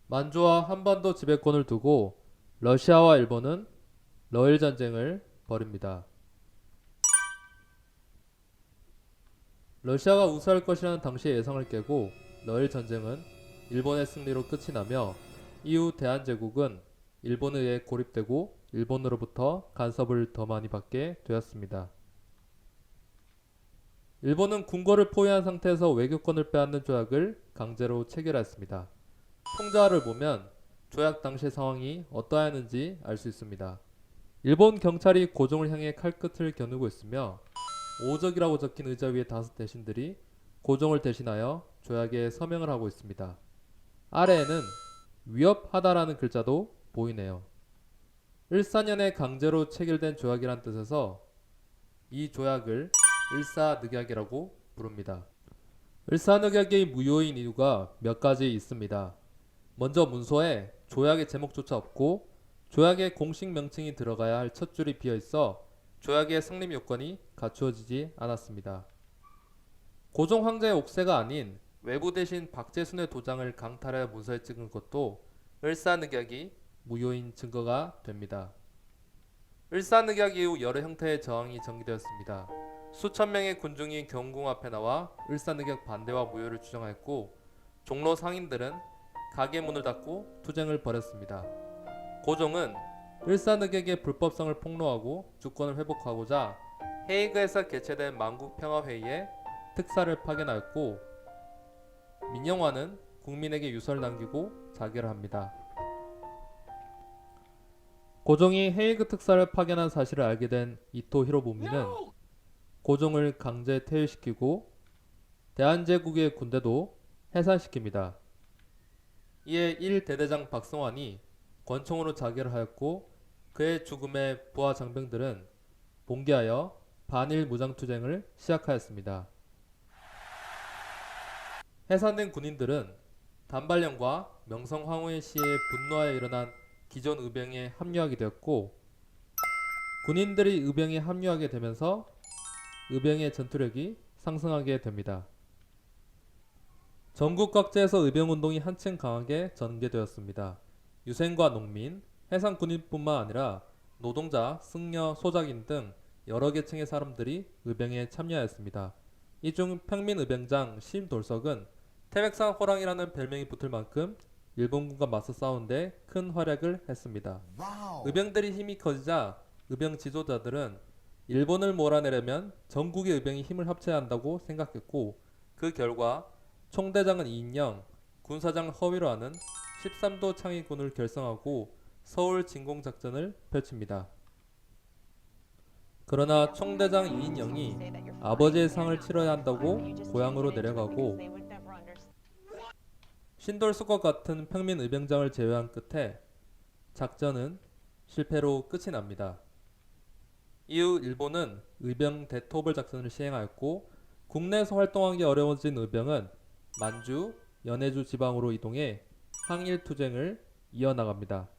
만주와 한반도 지배권을 두고 러시아와 일본은 러일 전쟁을 벌입니다. 러시아가 우세할 것이라는 당시의 예상을 깨고 러일 전쟁은 일본의 승리로 끝이 나며 이후 대한제국은 일본에 의해 고립되고 일본으로부터 간섭을 더 많이 받게 되었습니다. 일본은 궁궐을 포위한 상태에서 외교권을 빼앗는 조약을 강제로 체결했습니다. 통자를 보면 조약 당시 상황이 어떠했는지 알 수 있습니다. 일본 경찰이 고종을 향해 칼끝을 겨누고 있으며 오적이라고 적힌 의자 위에 5대신들이 고종을 대신하여 조약에 서명을 하고 있습니다. 아래에는 위협하다라는 글자도 보이네요. 을사년에 강제로 체결된 조약이란 뜻에서 이 조약을 을사늑약이라고 부릅니다. 을사늑약이 무효인 이유가 몇 가지 있습니다. 먼저 문서에 조약의 제목조차 없고 조약의 공식 명칭이 들어가야 할 첫 줄이 비어 있어 조약의 성립 요건이 갖추어지지 않았습니다. 고종 황제의 옥새가 아닌 외부 대신 박제순의 도장을 강탈하여 문서에 찍은 것도 을사늑약이 무효인 증거가 됩니다. 을사늑약 이후 여러 형태의 저항이 전개되었습니다. 수천 명의 군중이 경궁 앞에 나와 을사늑약 반대와 무효를 주장했고 종로 상인들은 가게 문을 닫고 투쟁을 벌였습니다. 고종은 을사늑약의 불법성을 폭로하고 주권을 회복하고자 헤이그에서 개최된 만국평화회의에 특사를 파견하였고 민영화는 국민에게 유서를 남기고 자결을 합니다. 고종이 헤이그 특사를 파견한 사실을 알게 된 이토 히로부미는 고종을 강제 퇴위시키고 대한제국의 군대도 해산시킵니다. 이에 1대대장 박성환이 권총으로 자결을 하였고 그의 죽음에 부하 장병들은 봉기하여 반일 무장투쟁을 시작하였습니다. 해산된 군인들은 단발령과 명성황후의 시에 분노하여 일어난 기존 의병에 합류하게 되었고 군인들이 의병에 합류하게 되면서 의병의 전투력이 상승하게 됩니다. 전국 각지에서 의병운동이 한층 강하게 전개되었습니다. 유생과 농민, 해상군인뿐만 아니라 노동자, 승려, 소작인 등 여러 계층의 사람들이 의병에 참여하였습니다. 이 중 평민의병장 심돌석은 태백산 호랑이라는 별명이 붙을 만큼 일본군과 맞서 싸우는데 큰 활약을 했습니다. 의병들이 힘이 커지자 의병 지도자들은 일본을 몰아내려면 전국의 의병이 힘을 합쳐야 한다고 생각했고 그 결과 총대장은 이인영, 군사장 허위로 하는 13도 창의군을 결성하고 서울 진공작전을 펼칩니다. 그러나 총대장 이인영이 아버지의 상을 치러야 한다고 고향으로 내려가고 신돌석과 같은 평민 의병장을 제외한 끝에 작전은 실패로 끝이 납니다. 이후 일본은 의병 대토벌 작전을 시행하였고 국내에서 활동하기 어려워진 의병은 만주, 연해주 지방으로 이동해 항일 투쟁을 이어나갑니다.